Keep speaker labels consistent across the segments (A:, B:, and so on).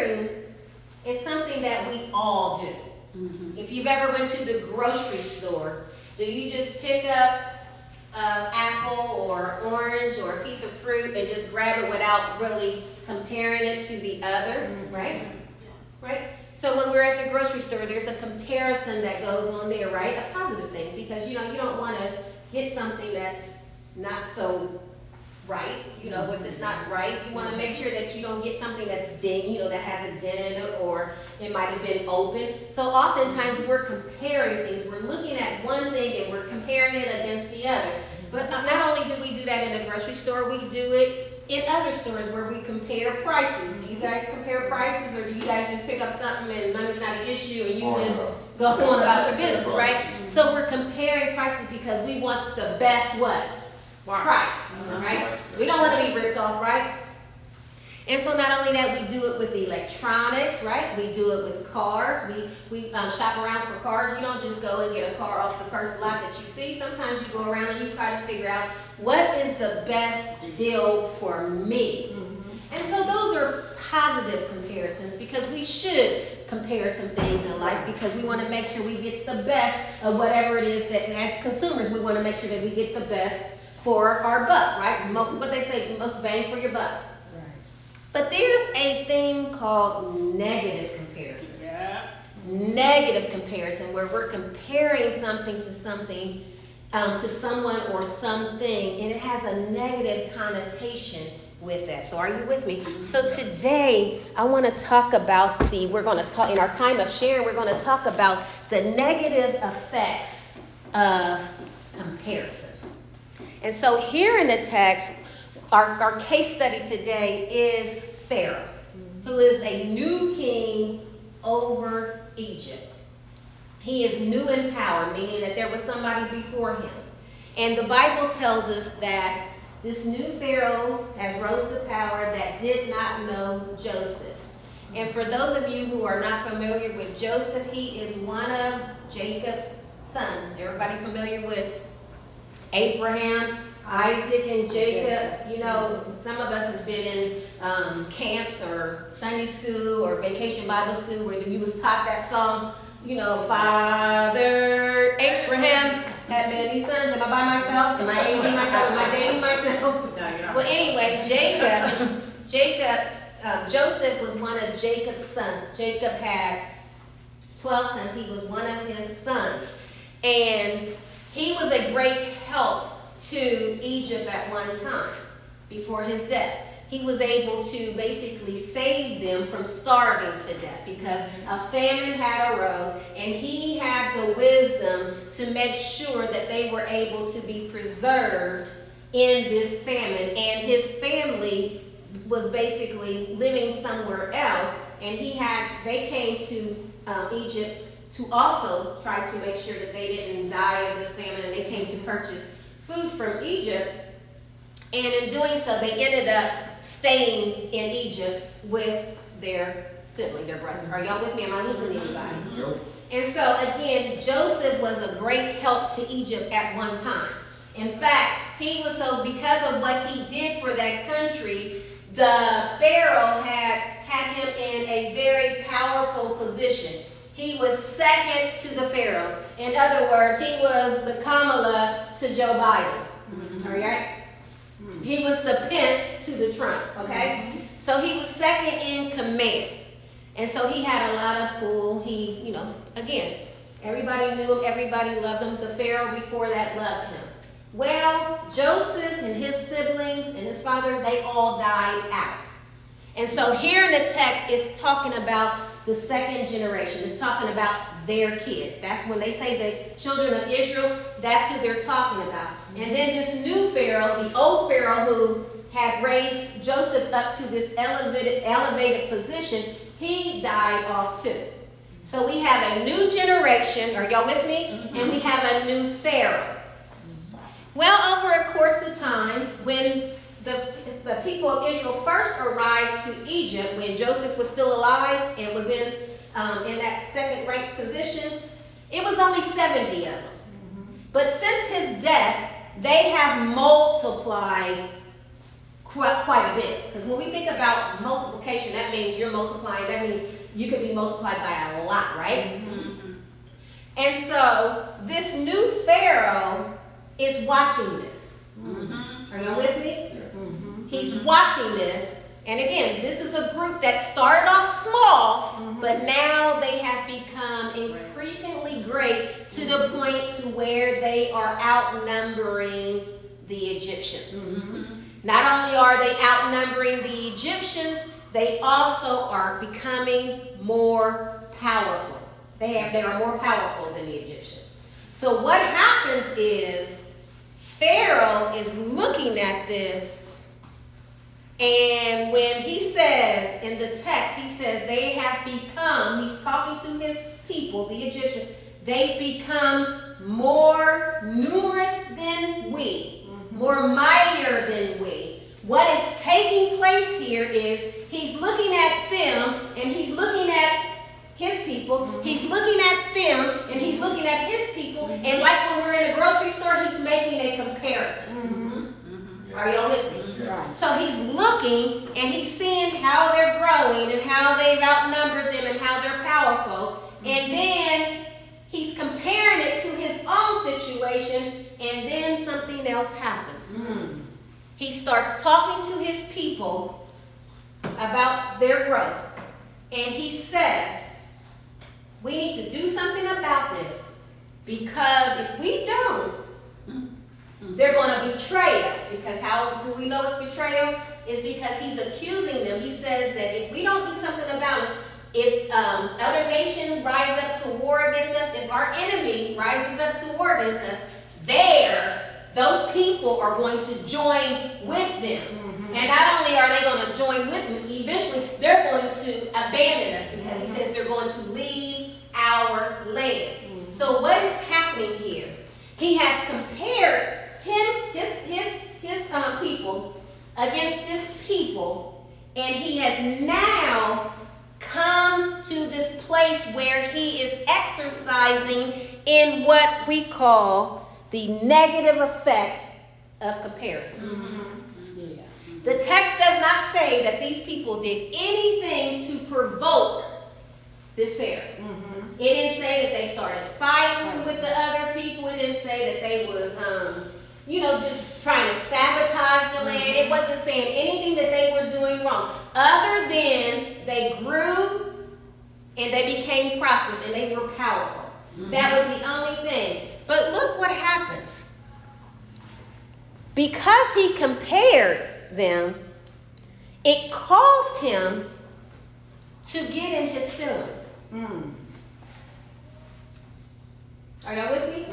A: comparing is something that we all do. If you've ever went to the grocery store, do you just pick up an apple or orange or a piece of fruit and just grab it without really comparing it to the other, right? Right? So when we're at the grocery store, there's a comparison that goes on there, right? A positive thing, because you don't want to get something that's not so right. If it's not right, you want to make sure that you don't get something that's ding, that has a dent in it, or it might have been open. So oftentimes we're comparing things. We're looking at one thing and we're comparing it against the other. But not only do we do that in the grocery store, we do it in other stores where we compare prices. Do you guys compare prices, or do you guys just pick up something and money's not an issue and you just go on about your business, right? So we're comparing prices because we want the best what? Price, right? We don't want to be ripped off, right? And so not only that, we do it with electronics, right? We do it with cars. We shop around for cars. You don't just go and get a car off the first lot that you see. Sometimes you go around and you try to figure out what is the best deal for me. And so those are positive comparisons, because we should compare some things in life, because we want to make sure we get the best of whatever it is that, as consumers, we want to make sure that we get the best for our buck, right? What they say, most bang for your buck. Right. But there's a thing called negative comparison. Yeah. Negative comparison, where we're comparing something to something, to someone or something, and it has a negative connotation with that. So are you with me? So today I want to talk about we're going to talk in our time of sharing, we're going to talk about the negative effects of comparison. And so here in the text, our case study today is Pharaoh, who is a new king over Egypt. He is new in power, meaning that there was somebody before him. And the Bible tells us that this new Pharaoh has rose to power that did not know Joseph. And for those of you who are not familiar with Joseph, he is one of Jacob's sons. Everybody familiar with Abraham, Isaac, and Jacob? Some of us have been in camps or Sunday school or vacation Bible school where you was taught that song, Father Abraham had many sons. Am I by myself? Am I aging myself? Am I dating myself? No, you're not. Well, anyway, Joseph was one of Jacob's sons. Jacob had 12 sons. He was one of his sons. And he was a great help to Egypt at one time before his death. He was able to basically save them from starving to death because a famine had arose, and he had the wisdom to make sure that they were able to be preserved in this famine. And his family was basically living somewhere else, and they came to Egypt to also try to make sure that they didn't die of this famine, and they came to purchase food from Egypt. And in doing so, they ended up staying in Egypt with their sibling, their brother. Are y'all with me? Am I losing anybody? Nope. And so again, Joseph was a great help to Egypt at one time. In fact, because of what he did for that country, the Pharaoh had him in a very powerful position. He was second to the Pharaoh. In other words, he was the Kamala to Joe Biden. All right? He was the Pence to the Trump, okay? So he was second in command. And so he had a lot of pull. Again, everybody knew him, everybody loved him. The Pharaoh before that loved him. Well, Joseph and his siblings and his father, they all died out. And so here in the text, it's talking about the second generation. It's talking about their kids. That's when they say the children of Israel, that's who they're talking about. And then this new Pharaoh, the old Pharaoh who had raised Joseph up to this elevated position, he died off too. So we have a new generation, are y'all with me? And we have a new Pharaoh. Well, over a course of time, when the people of Israel first arrived to Egypt, when Joseph was still alive and was in that second-ranked position, it was only 70 of them. But since his death, they have multiplied quite a bit. Because when we think about multiplication, multiplication, that means you're multiplying, that means you could be multiplied by a lot, right? And so this new Pharaoh is watching this. Are you with me? He's watching this. And again, this is a group that started off small, but now they have become increasingly great to the point to where they are outnumbering the Egyptians. Not only are they outnumbering the Egyptians, they also are becoming more powerful. They are more powerful than the Egyptians. So what happens is Pharaoh is looking at this. And when he says, in the text, he says they have become, he's talking to his people, the Egyptians, they've become more numerous than we, more mightier than we. What is taking place here is he's looking at them and he's looking at his people, he's looking at them and he's looking at his people, and like when we're in a grocery store, he's making a comparison. Are y'all with me? Right. So he's looking and he's seeing how they're growing and how they've outnumbered them and how they're powerful. And then he's comparing it to his own situation, and then something else happens. He starts talking to his people about their growth. And he says, we need to do something about this, because if we don't, they're going to betray us. Because how do we know it's betrayal? It's because he's accusing them. He says that if we don't do something about it, if other nations rise up to war against us, if our enemy rises up to war against us, those people are going to join with them. And not only are they going to join with them, eventually they're going to abandon us, because he says they're going to leave our land. So what is happening here? He has compared his people against this people, and he has now come to this place where he is exercising in what we call the negative effect of comparison. The text does not say that these people did anything to provoke this Pharaoh. It didn't say that they started fighting with the other people. It didn't say that they was just trying to sabotage the land. It wasn't saying anything that they were doing wrong, other than they grew and they became prosperous and they were powerful. That was the only thing. But look what happens. Because he compared them, it caused him to get in his feelings. Are y'all with me?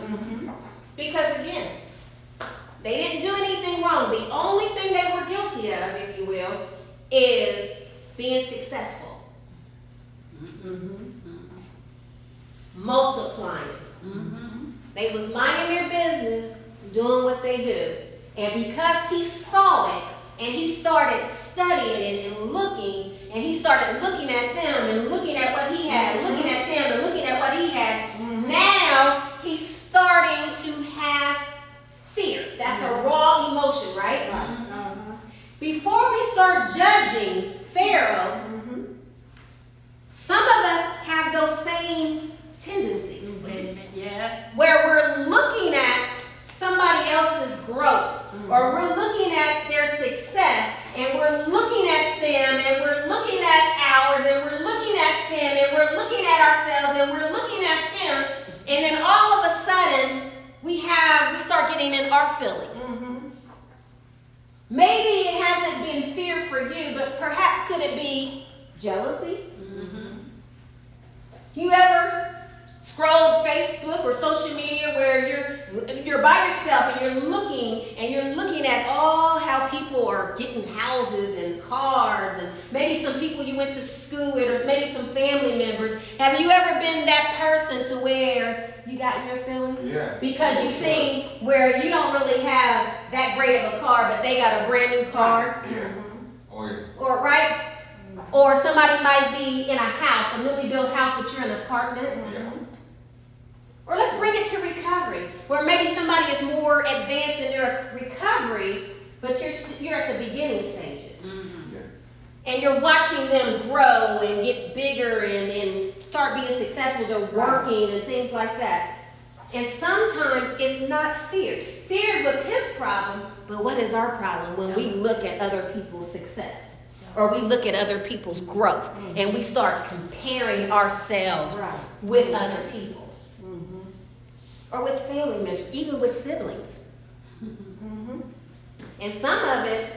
A: Because again, they didn't do anything wrong. The only thing they were guilty of, if you will, is being successful. Multiplying. They was minding their business, doing what they do. And because he saw it, and he started studying it and looking, and he started looking at them and looking at what he had, looking at them and looking at what he had, now he's starting to have fear. That's a raw emotion, right? Before we start judging Pharaoh, some of us have those same tendencies.
B: Yes.
A: Where we're looking at somebody else's growth, or we're looking at their success, and we're looking at them, and we're looking at ours, and we're looking at them, and we're looking at ourselves, and we're looking at them, and then all of a sudden we start getting in our feelings. Maybe it hasn't been fear for you, but perhaps could it be jealousy? You ever scrolled Facebook or social media where you're by yourself and you're looking at all how people are getting houses and cars, and maybe some people you went to school with, or maybe some family members. Have you ever been that person to where you got in your feelings?
C: Yeah.
A: Because you see where you don't really have that great of a car, but they got a brand new car.
C: Yeah. Oh yeah.
A: Or right? Or somebody might be in a house, a newly built house, but you're in an apartment.
C: Yeah.
A: Or let's bring it to recovery, where maybe somebody is more advanced in their recovery, but you're at the beginning stages.
C: Yeah.
A: and you're watching them grow and get bigger and start being successful, they're working and things like that. And sometimes it's not fear. Fear was his problem, but what is our problem when we look at other people's success? Or we look at other people's growth and we start comparing ourselves with other people. Or with family members, even with siblings. And some of it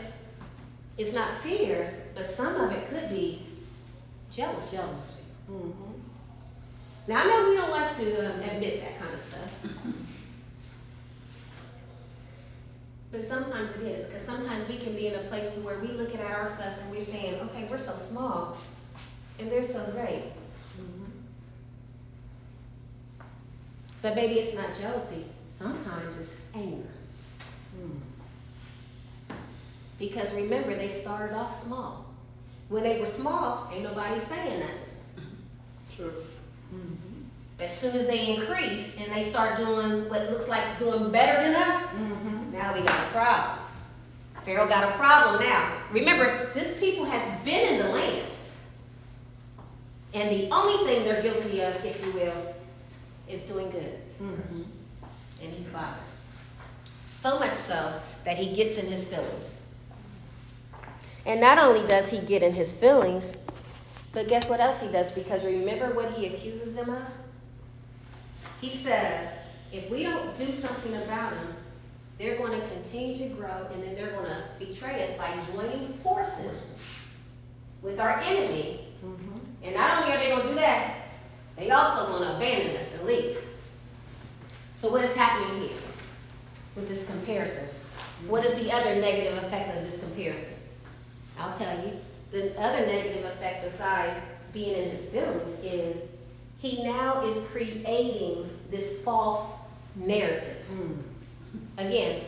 A: is not fear, but some of it could be jealousy. Now, I know we don't like to admit that kind of stuff. But sometimes it is, because sometimes we can be in a place where we look at ourselves and we're saying, okay, we're so small, and they're so great. But maybe it's not jealousy. Sometimes it's anger. Because remember, they started off small. When they were small, ain't nobody saying nothing.
B: True.
A: As soon as they increase and they start doing what looks like doing better than us, now we got a problem. Pharaoh got a problem now. Remember, this people has been in the land. And the only thing they're guilty of, if you will, is doing good. And he's bothered. So much so that he gets in his feelings. And not only does he get in his feelings, but guess what else he does? Because remember what he accuses them of? He says, if we don't do something about them, they're going to continue to grow, and then they're going to betray us by joining forces with our enemy. And not only are they going to do that, they also going to abandon us and leave. So what is happening here with this comparison? What is the other negative effect of this comparison? I'll tell you. The other negative effect besides being in his feelings is he now is creating this false narrative. Again,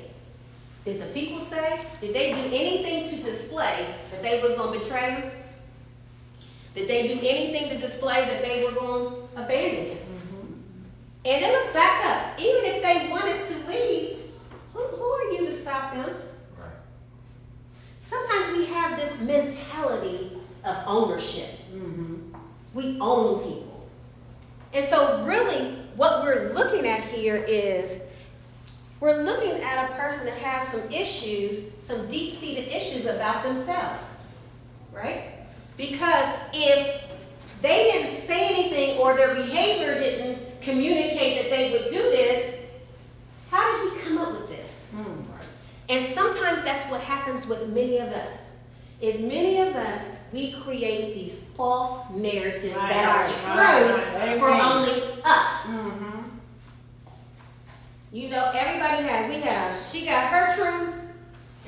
A: did the people say, did they do anything to display that they was going to betray him? Did they do anything to display that they were going to abandon him? And then let's back up. Even if they wanted to leave, who are you to stop them? Sometimes we have this mentality of ownership. We own people. And so really what we're looking at here is we're looking at a person that has some issues, some deep-seated issues about themselves, right? Because if they didn't say anything or their behavior didn't communicate that they would do this, how did he come up with this? And sometimes that's what happens with many of us. Is many of us, we create these false narratives that are true for only us. You know, she got her truth,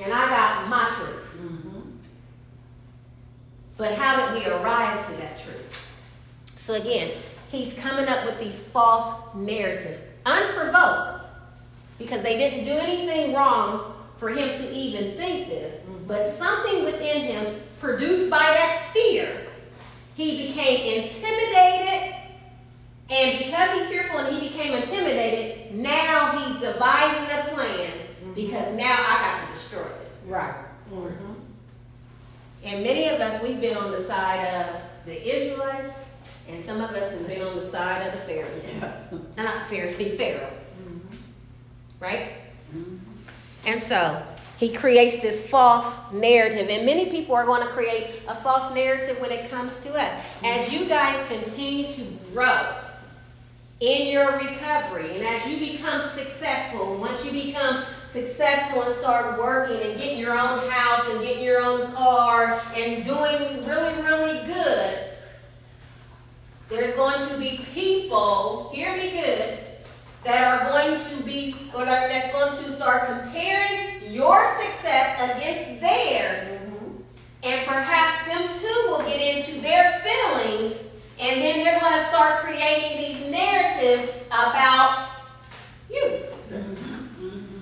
A: and I got my truth. But how did we arrive to that truth? So again, he's coming up with these false narratives, unprovoked, because they didn't do anything wrong for him to even think this, but something within him produced by that fear, he became intimidated, and because he's fearful and he became intimidated, now he's devising a plan, because now I got to destroy it. And many of us, we've been on the side of the Israelites, and some of us have been on the side of the Pharisees. Not the Pharisee, Pharaoh. Right? And so he creates this false narrative, and many people are going to create a false narrative when it comes to us. As you guys continue to grow in your recovery, and as you become successful, once you become successful and start working and getting your own house and getting your own car and doing really, really good, there's going to be people, hear me good, that are going to be, or that's going to start comparing your success against theirs. And perhaps them too will get into their feelings, and then they're going to start creating these narratives about you.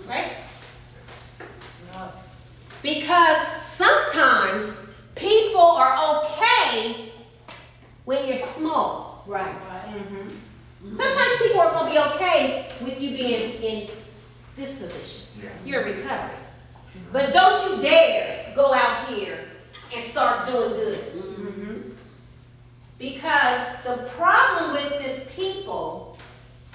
A: Right? Because sometimes people are okay when you're small. Sometimes people are going to be okay with you being in this position. You're recovering. But don't you dare go out here and start doing good. Because the problem with this people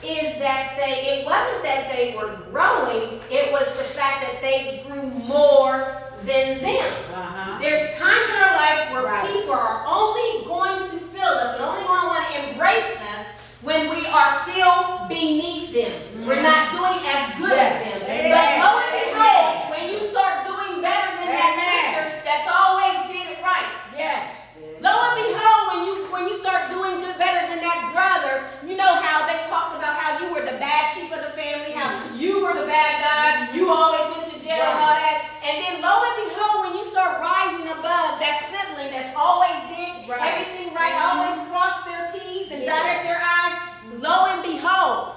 A: is that it wasn't that they were growing, it was the fact that they grew more than them. There's times in our life where people are only going to feel us and only going to want to embrace us when we are still beneath them. We're not doing as good as them. But lo and behold, when you start doing better than that sister that's always did it right. Lo and behold, when you start doing good better than that brother, you know how they talked about how you were the bad sheep of the family, how you were the bad guy, you always went to jail and all that. And then lo and behold, when you start rising above that sibling that's always did everything right, always crossed their T's and dotted their I's, lo and behold,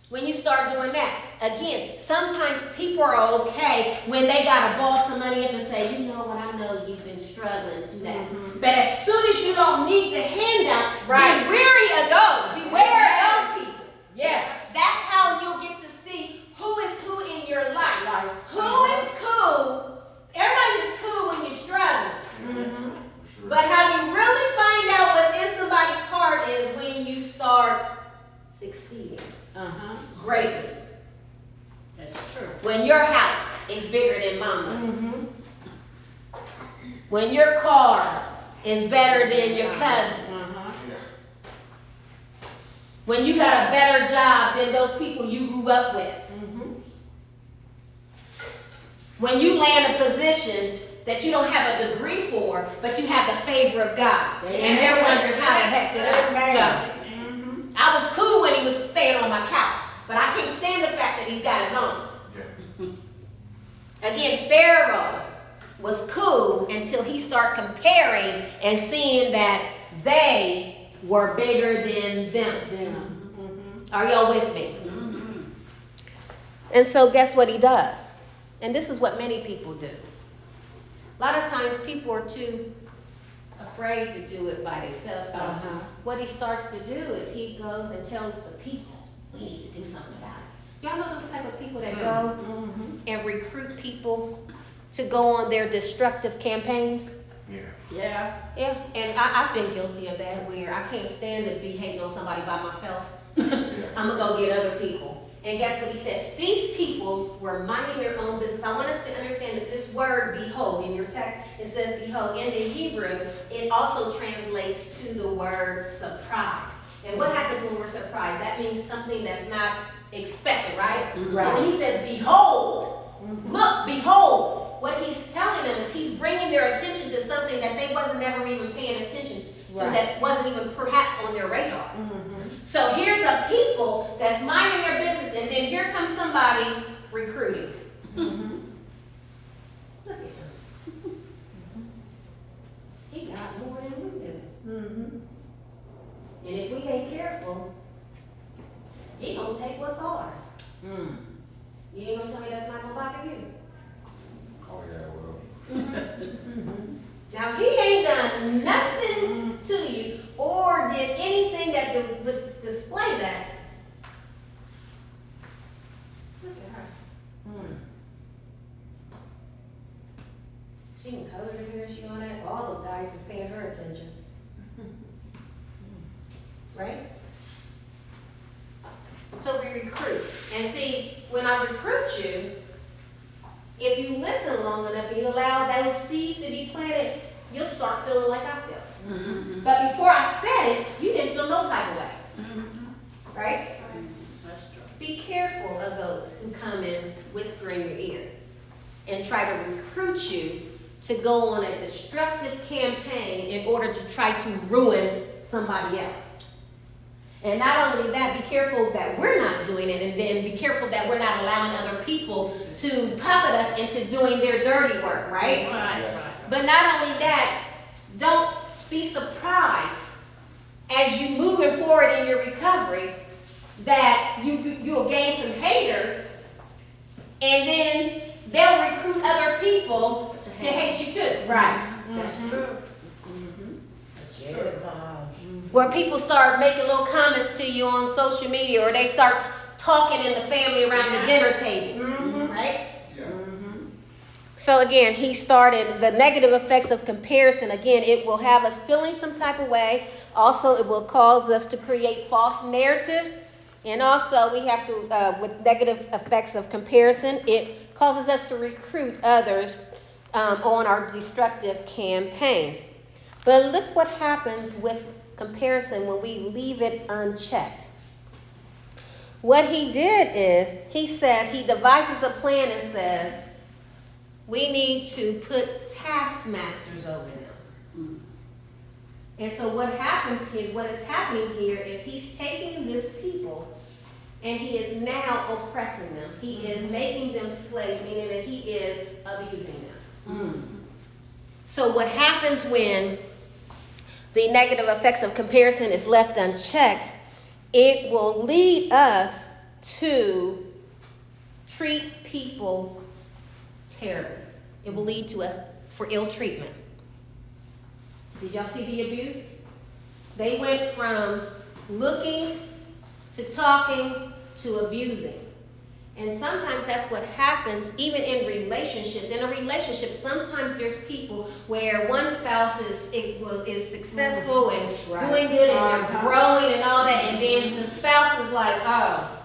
A: when you start doing that, again, sometimes people are okay when they got to ball some money up and say, you know what, I know you've been struggling to do that. But as soon as you don't need the handout, be wary of those. Beware of those people. That's how you'll get to see who is who in your life. Who is cool. Everybody is cool when you're struggling. But how you really find out what's in somebody's heart is when you start succeeding. Greatly.
B: That's true.
A: When your house is bigger than mama's. When your car is better than your cousin's. When you got a better job than those people you grew up with. When you land a position that you don't have a degree for, but you have the favor of God. And they're wondering how the heck did that go? I was cool when he was staying on my couch, but I can't stand the fact that he's got his own. Again, Pharaoh was cool until he started comparing and seeing that they were bigger than them. Are y'all with me? And so guess what he does? And this is what many people do. A lot of times people are too afraid to do it by themselves. So what he starts to do is he goes and tells the people, we need to do something about it. Y'all know those type of people that go and recruit people to go on their destructive campaigns? Yeah, and I've been guilty of that, where I can't stand to be hating on somebody by myself. I'm going to go get other people. And guess what he said? These people were minding their own business. I want us to understand that this word, behold, in your text, it says behold. In the Hebrew, it also translates to the word surprise. And what happens when we're surprised? That means something that's not expected, right? So when he says behold, look, behold, what he's telling them is he's bringing their attention to something that they wasn't ever even paying attention to, that wasn't even perhaps on their radar. So here's a people that's minding their business, and then here comes somebody recruiting. Look at him. He got more than we do. And if we ain't careful, he gonna take what's ours. You ain't gonna tell me that's not gonna bother you?
C: Oh yeah, well.
A: Now he ain't done nothing to you or did anything that would display that. Look at her. She can color her hair, she on that. All the guys is paying her attention. Right? So we recruit. And see, when I recruit you, if you listen long enough and you allow those seeds to be planted, you'll start feeling like I feel. But before I said it, you didn't feel no type of way. Right?
B: That's true.
A: Be careful of those who come in whisper in your ear and try to recruit you to go on a destructive campaign in order to try to ruin somebody else. And not only that, be careful that we're not doing it, and then be careful that we're not allowing other people to puppet us into doing their dirty work, right? But not only that, don't be surprised as you moving forward in your recovery that you'll gain some haters, and then they'll recruit other people to hate you too.
B: Right. That's true. That's true.
A: Where people start making little comments to you on social media, or they start talking in the family around the dinner table, right? So again, he started the negative effects of comparison. Again, it will have us feeling some type of way. Also, it will cause us to create false narratives. And also, we have to, with negative effects of comparison, it causes us to recruit others on our destructive campaigns. But look what happens with comparison when we leave it unchecked. What he did is, he devises a plan and says, we need to put taskmasters over them. And so what is happening here is he's taking these people and he is now oppressing them. He is making them slaves, meaning that he is abusing them. So what happens when the negative effects of comparison is left unchecked, it will lead us to treat people terribly. It will lead to us for ill treatment. Did y'all see the abuse? They went from looking to talking to abusing. And sometimes that's what happens even in relationships. In a relationship, sometimes there's people where one spouse is successful and doing good and they're growing and all that, and then the spouse is like, oh,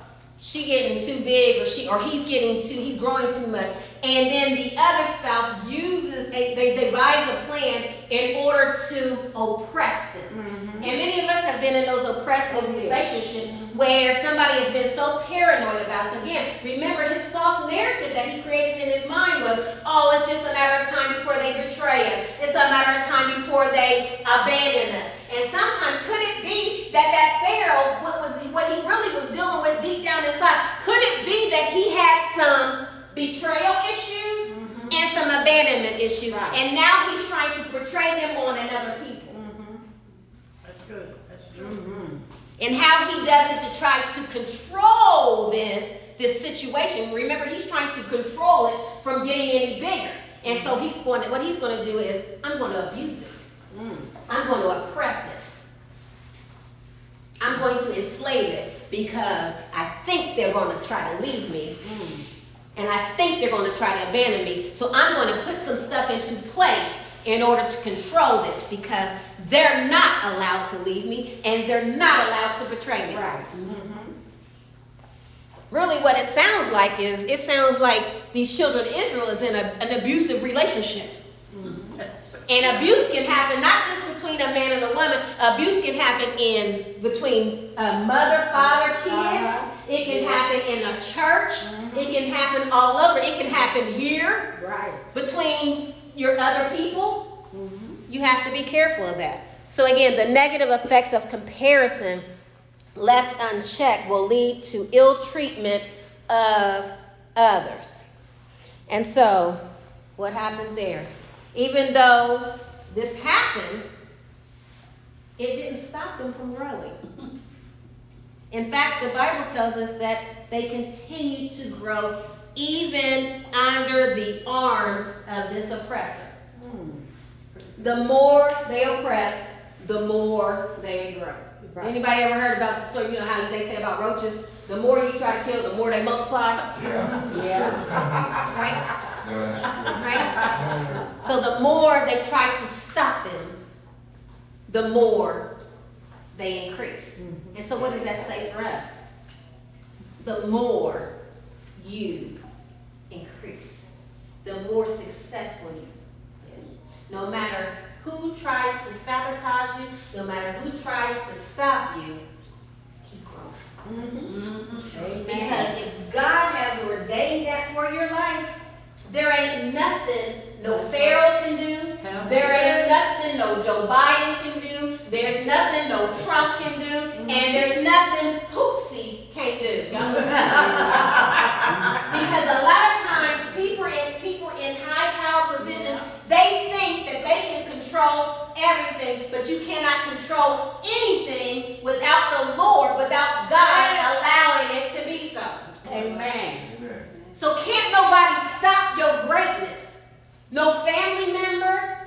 A: she getting too big, or he's growing too much. And then the other spouse they devise a plan in order to oppress them. And many of us have been in those oppressive relationships where somebody has been so paranoid about us. Again, remember his false narrative that he created in his mind was, oh, it's just a matter of time before they betray us. It's a matter of time before they abandon us. And sometimes, could it be that Pharaoh, what he really was dealing with deep down inside, could it be that he had some betrayal issues and some abandonment issues, and now he's trying to portray them on another people?
B: That's good. That's true.
A: And how he does it to try to control this situation. Remember, he's trying to control it from getting any bigger. And so what he's going to do is, I'm going to abuse it. I'm going to oppress it. I'm going to enslave it because I think they're going to try to leave me. And I think they're going to try to abandon me. So I'm going to put some stuff into place in order to control this, because they're not allowed to leave me and they're not allowed to betray me.
B: Right.
A: Really what it sounds like these children of Israel is in an abusive relationship. And abuse can happen not just between a man and a woman. Abuse can happen between mother, father, kids. It can happen in a church. It can happen all over. It can happen here.
B: Right.
A: Between your other people. You have to be careful of that. So again, the negative effects of comparison left unchecked will lead to ill treatment of others. And so, what happens there? Even though this happened, it didn't stop them from growing. In fact, the Bible tells us that they continued to grow even under the arm of this oppressor. The more they oppress, the more they grow. Right. Anybody ever heard about the story? You know how they say about roaches? The more you try to kill, the more they multiply.
C: Yeah.
A: Right?
C: No, that's true.
A: Right? So the more they try to stop them, the more they increase. And so what does that say for us? The more you increase, the more successful you get. No matter who tries to sabotage you, no matter who tries to stop you, keep growing. Because if God has ordained that for your life, there ain't nothing no Pharaoh can do. There ain't nothing no Joe Biden can do. There's nothing no Trump can do. And there's nothing Poopsie can't do. Because a lot of times people in high power positions, they think that they can control everything, but you cannot control anything without the Lord, without God allowing it to be so.
B: Amen.
A: So can't nobody stop your greatness. No family member,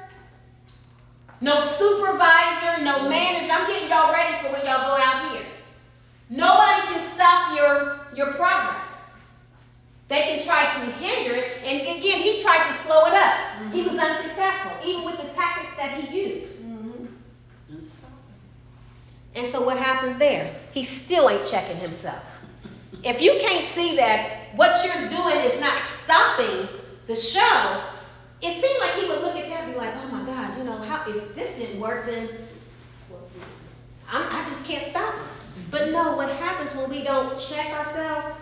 A: no supervisor, no manager. I'm getting y'all ready for when y'all go out here. Nobody can stop your progress. They can try to hinder it, and again, he tried to slow it up. He was unsuccessful, even with the tactics that he used. And so what happens there? He still ain't checking himself. If you can't see that what you're doing is not stopping the show, it seemed like he would look at that and be like, oh my God, how if this didn't work, then I just can't stop it. But no, what happens when we don't check ourselves?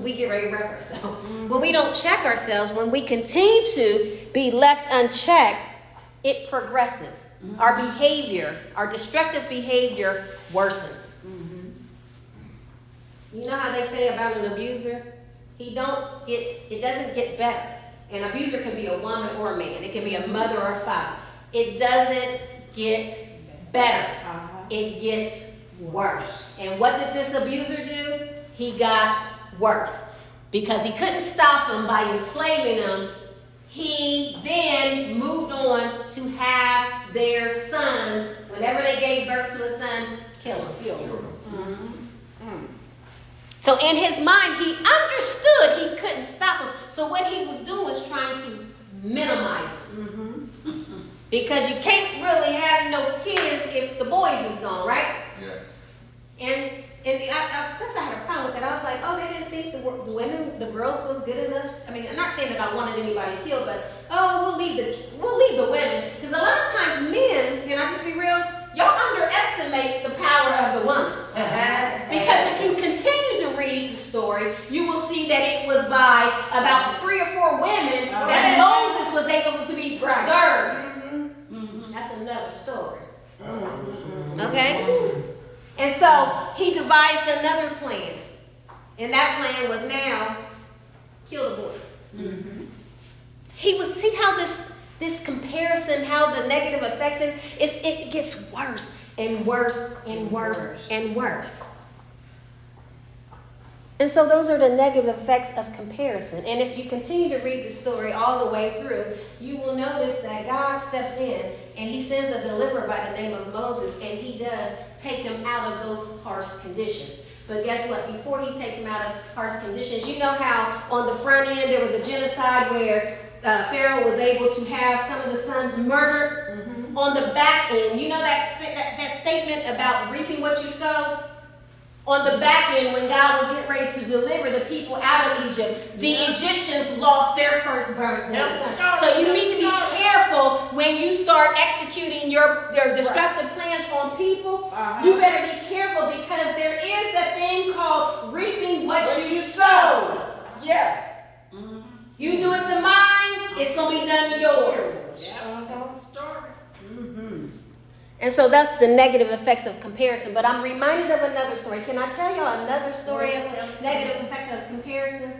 A: We get ready to wreck ourselves. When we don't check ourselves, when we continue to be left unchecked, it progresses. Our behavior, our destructive behavior worsens. You know how they say about an abuser? It doesn't get better. An abuser can be a woman or a man. It can be a mother or a father. It doesn't get better. It gets worse. And what did this abuser do? He got worse. Because he couldn't stop them by enslaving them, he then moved on to have their sons, whenever they gave birth to a son, kill him. So in his mind, he understood he couldn't stop him. So what he was doing was trying to minimize him. Because you can't really have no kids if the boys is gone, right?
C: Yes.
A: And at first I had a problem with that. I was like, oh, they didn't think the girls was good enough. I mean, I'm not saying that I wanted anybody killed, but we'll leave the women. Because a lot of times men, can I just be real? Y'all underestimate the power of the woman. Because if you continue to read the story, you will see that it was by about 3 or 4 women that Moses was able to be preserved. That's another story. Okay? And so he devised another plan. And that plan was now kill the boys. See how this comparison, how the negative effects it gets worse and worse and worse and worse. And so those are the negative effects of comparison. And if you continue to read the story all the way through, you will notice that God steps in and he sends a deliverer by the name of Moses, and he does take him out of those harsh conditions. But guess what? Before he takes him out of harsh conditions, you know how on the front end there was a genocide where Pharaoh was able to have some of the sons murdered? On the back end, you know that statement about reaping what you sow? On the back end, when God was getting ready to deliver the people out of Egypt, the Egyptians lost their firstborn son. So you need to be careful when you start executing their destructive plans on people. You better be careful, because there is a thing called reaping what you sow.
B: Yes.
A: You do it to mine, it's going to be done to yours.
B: Yeah, that's the story.
A: And so that's the negative effects of comparison. But I'm reminded of another story. Can I tell y'all another story of a negative effect of comparison?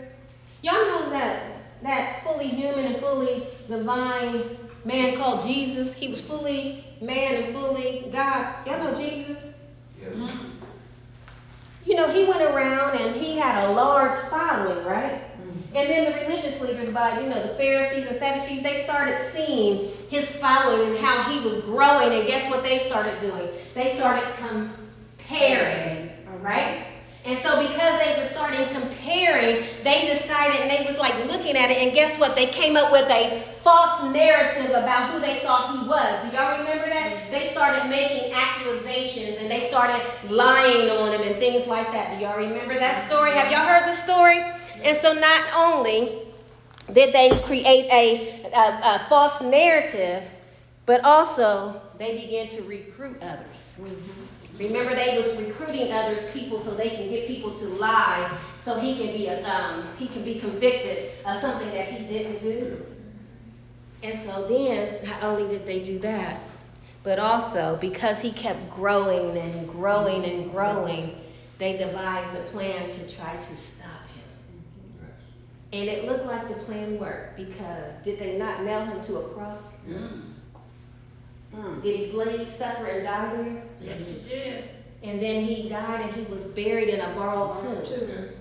A: Y'all know that fully human and fully divine man called Jesus? He was fully man and fully God. Y'all know Jesus?
C: Yes.
A: You know, he went around and he had a large following, right? And then the religious leaders, the Pharisees and Sadducees, they started seeing his following and how he was growing. And guess what they started doing? They started comparing, right? And so because they were starting comparing, they decided, and they was like looking at it, and guess what? They came up with a false narrative about who they thought he was. Do y'all remember that? They started making accusations, and they started lying on him and things like that. Do y'all remember that story? Have y'all heard the story? And so not only did they create a false narrative, but also they began to recruit others. Remember, they was recruiting people so they can get people to lie, so he can be convicted of something that he didn't do. And so then, not only did they do that, but also because he kept growing and growing and growing, they devised a plan to try to stop him. And it looked like the plan worked, because did they not nail him to a cross?
C: Yes.
A: Did he bleed, suffer, and die there?
B: Yes, he did.
A: And then he died and he was buried in a borrowed tomb.
C: Yes.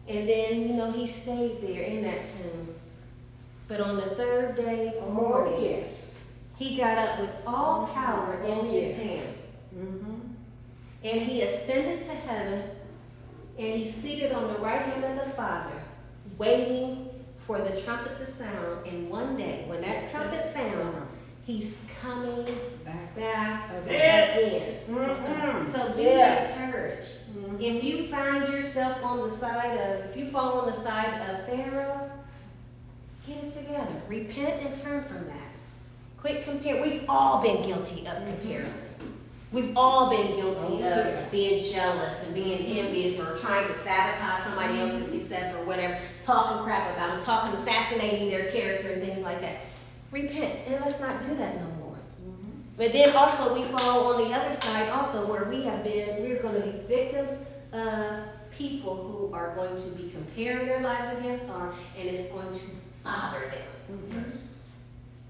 A: And then, he stayed there in that tomb. But on the 3rd day morning, he got up with all power in his hand. And he ascended to heaven. and he's seated on the right hand of the Father, waiting for the trumpet to sound. And one day, when that trumpet sounds, he's coming back again. So be encouraged. If you find yourself on the side of, if you fall on the side of Pharaoh, get it together. Repent and turn from that. Quit compare. We've all been guilty of comparison. We've all been guilty of being jealous and being envious or trying to sabotage somebody else's success or whatever, talking crap about them, talking, assassinating their character and things like that. Repent and let's not do that no more. But then also we fall on the other side also where we're going to be victims of people who are going to be comparing their lives against ours, and it's going to bother them.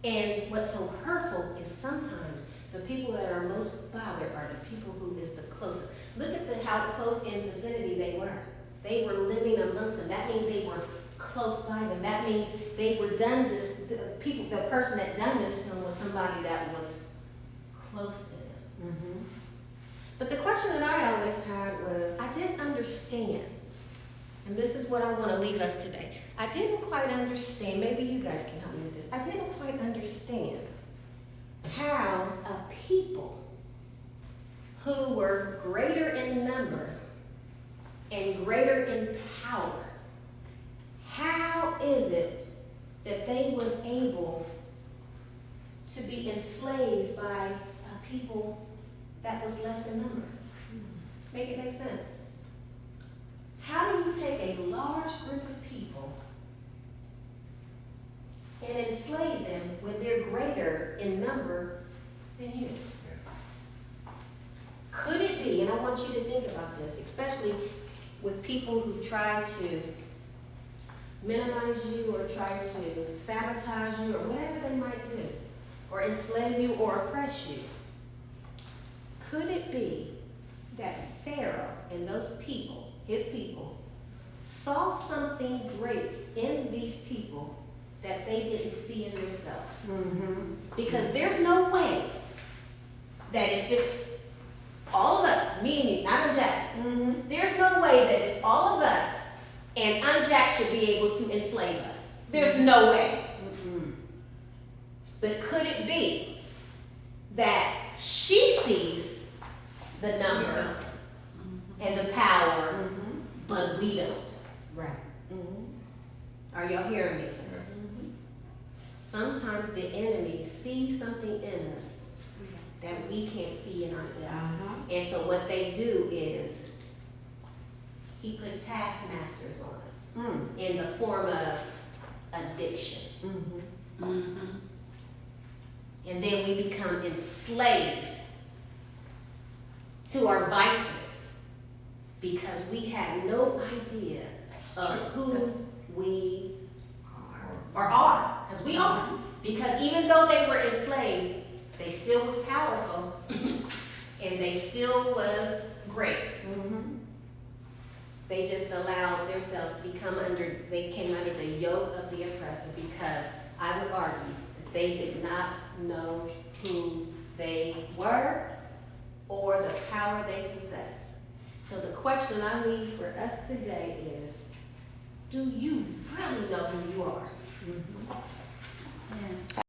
A: And what's so hurtful is sometimes the people that are most bothered are the people who is the closest. Look at how close in vicinity they were. They were living amongst them. That means they were close by them. That means they were done this, the person that done this to them was somebody that was close to them. But the question that I always had was, I didn't understand, and this is what I want to leave us today. I didn't quite understand, maybe you guys can help me with this. I didn't quite understand how a people who were greater in number and greater in power, how is it that they was able to be enslaved by a people that was less in number? Make it make sense. How do you take a large group of people and enslave them when they're greater in number than you? Could it be, and I want you to think about this, especially with people who try to minimize you or try to sabotage you or whatever they might do, or enslave you or oppress you. Could it be that Pharaoh and those people, his people, saw something great in these people that they didn't see in themselves? Because there's no way that if it's all of us, me and you, not Jack, there's no way that it's all of us and unjacked should be able to enslave us. There's no way. But could it be that she sees the number and the power, but we don't?
B: Right.
A: Are y'all hearing me? Sometimes the enemy sees something in us that we can't see in ourselves. And so what they do is he put taskmasters on us in the form of addiction. And then we become enslaved to our vices because we had no idea of who we are. Because we are. Because even though they were enslaved, they still was powerful and they still was great. They just allowed themselves to they came under the yoke of the oppressor because I would argue that they did not know who they were or the power they possessed. So the question I leave for us today is, do you really know who you are?